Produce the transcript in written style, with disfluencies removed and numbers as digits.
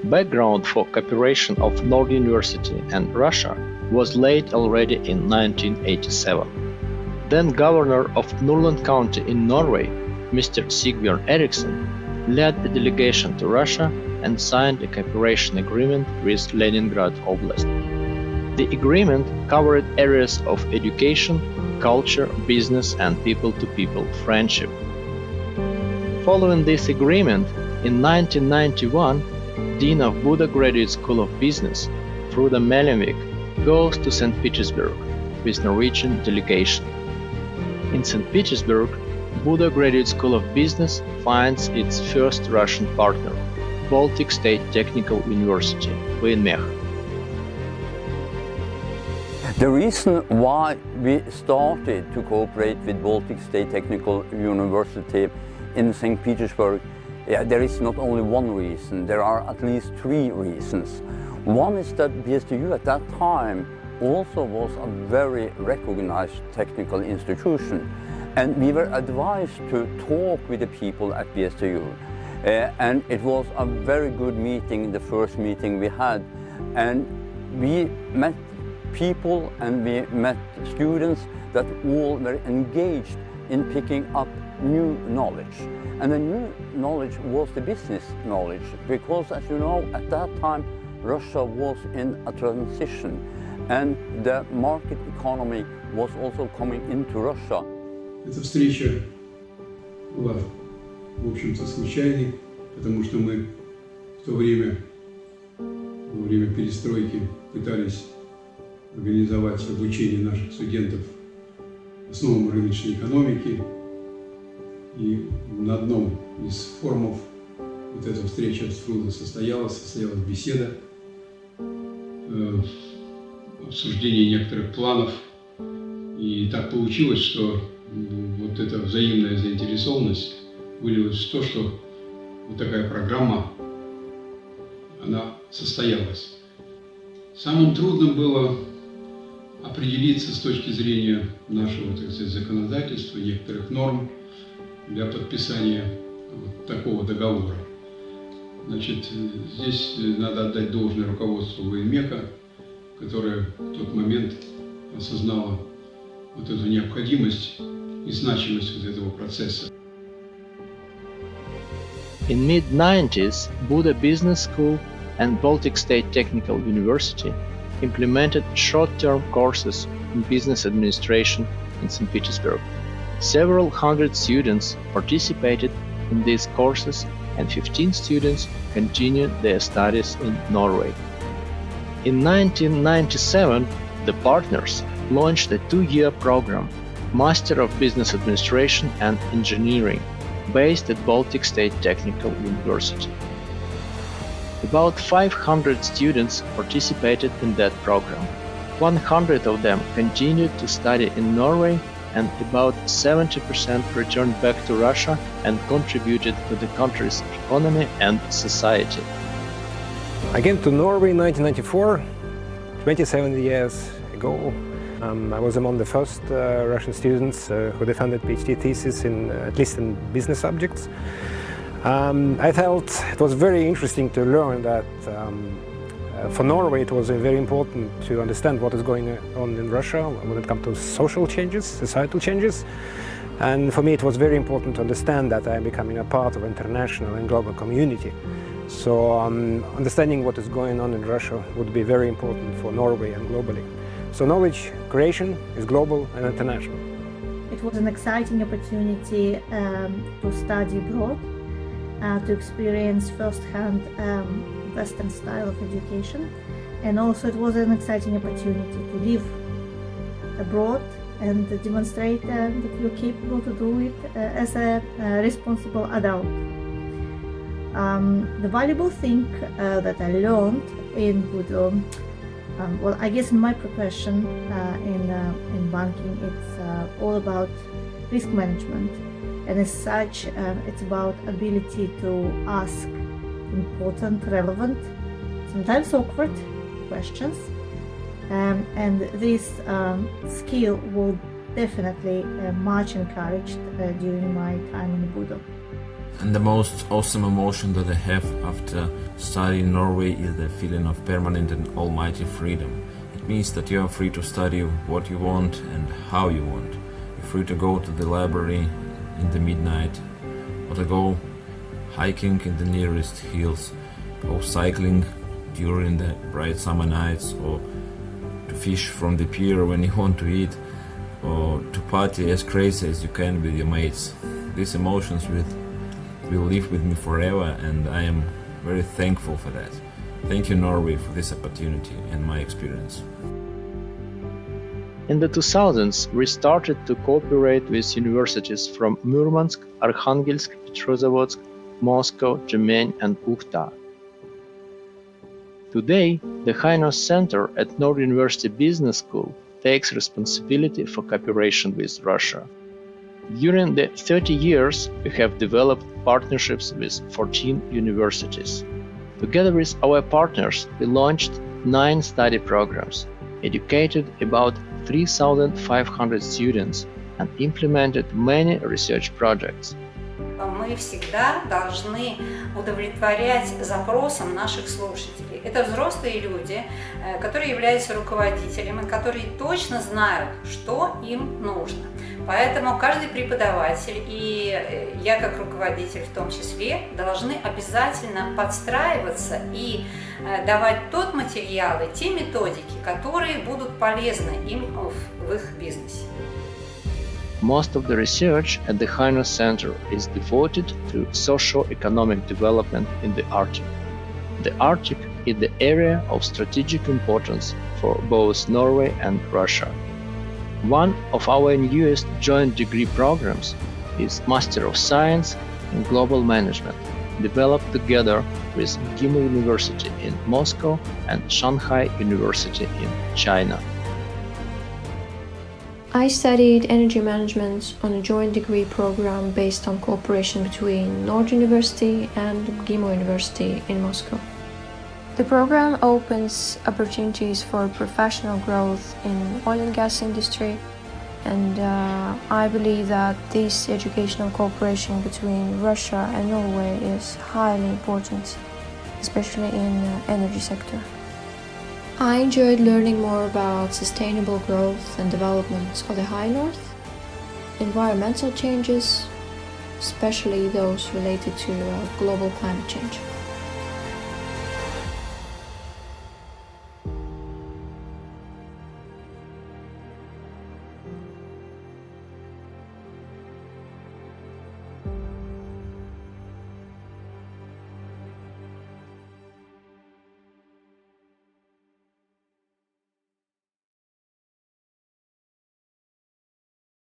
Background for cooperation of Nord University and Russia was laid already in 1987. Then Governor of Nordland County in Norway, Mr. Sigbjørn Eriksson, led a delegation to Russia and signed a cooperation agreement with Leningrad Oblast. The agreement covered areas of education, culture, business, and people-to-people friendship. Following this agreement, in 1991, Dean of Buda Graduate School of Business, Frode Mellemvik, goes to St. Petersburg with Norwegian delegation. In St. Petersburg, Buda Graduate School of Business finds its first Russian partner, Baltic State Technical University, (BNMEH). The reason why we started to cooperate with Baltic State Technical University in St. Petersburg, there is not only one reason, there are at least three reasons. One is that BSTU at that time also was a very recognized technical institution, and we were advised to talk with the people at BSTU. And it was a very good meeting, the first meeting we had, and we met people and we met students that all were engaged in picking up new knowledge. And the new knowledge was the business knowledge, because as you know, at that time Russia was in a transition and the market economy was also coming into Russia. Эта встреча была, в общем-то, случайной, потому что мы в то время, во время перестройки, пытались организовать обучение наших студентов основам рыночной экономики. И на одном из форумов вот эта встреча с Фрудо состоялась беседа, обсуждение некоторых планов. И так получилось, что вот эта взаимная заинтересованность вылилась в то, что вот такая программа, она состоялась. Самым трудным было определиться с точки зрения нашего, так сказать, законодательства, некоторых норм для подписания вот такого договора. Значит, здесь надо отдать должное руководству ВНМЕКа, которое в тот момент осознало вот эту необходимость и значимость вот этого процесса. In mid-90s, Buda Business School and Baltic State Technical University implemented short-term courses in business administration in St. Petersburg. Several hundred students participated in these courses and 15 students continued their studies in Norway. In 1997, the partners launched a 2-year program, Master of Business Administration and Engineering, based at Baltic State Technical University. About 500 students participated in that program. 100 of them continued to study in Norway, and about 70% returned back to Russia and contributed to the country's economy and society. I came to Norway in 1994, 27 years ago. I was among the first Russian students who defended PhD thesis at least in business subjects. I felt it was very interesting to learn that for Norway it was very important to understand what is going on in Russia when it comes to social changes, societal changes. And for me it was very important to understand that I am becoming a part of international and global community. So understanding what is going on in Russia would be very important for Norway and globally. So knowledge creation is global and international. It was an exciting opportunity to study abroad, to experience firsthand Western style of education, and also it was an exciting opportunity to live abroad and demonstrate that you're capable to do it as a responsible adult. The valuable thing that I learned in Buda, well, I guess in my profession in banking, it's all about risk management, and as such, it's about ability to ask important, relevant, sometimes awkward questions, and this skill will definitely much encouraged during my time in Buda. And the most awesome emotion that I have after studying in Norway is the feeling of permanent and almighty freedom. It means that you are free to study what you want and how you want. You're free to go to the library in the midnight, or to go hiking in the nearest hills, go cycling during the bright summer nights, or to fish from the pier when you want to eat, or to party as crazy as you can with your mates. These emotions will live with me forever, and I am very thankful for that. Thank you, Norway, for this opportunity and my experience. In the 2000s, we started to cooperate with universities from Murmansk, Arkhangelsk, Petrozavodsk, Moscow, Tyumen, and Ukhta. Today, the High North Center at Nord University Business School takes responsibility for cooperation with Russia. During the 30 years, we have developed partnerships with 14 universities. Together with our partners, we launched 9 study programs, educated about 3,500 students, and implemented many research projects. Мы всегда должны удовлетворять запросам наших слушателей. Это взрослые люди, которые являются руководителями, которые точно знают, что им нужно. Поэтому каждый преподаватель и я как руководитель в том числе должны обязательно подстраиваться и давать тот материал и те методики, которые будут полезны им в их бизнесе. Most of the research at the High North Center is devoted to socio-economic development in the Arctic. The Arctic is the area of strategic importance for both Norway and Russia. One of our newest joint degree programs is Master of Science in Global Management, developed together with GIMO University in Moscow and Shanghai University in China. I studied energy management on a joint degree program based on cooperation between Nord University and GIMO University in Moscow. The program opens opportunities for professional growth in oil and gas industry, and I believe that this educational cooperation between Russia and Norway is highly important, especially in the energy sector. I enjoyed learning more about sustainable growth and development of the High North, environmental changes, especially those related to global climate change.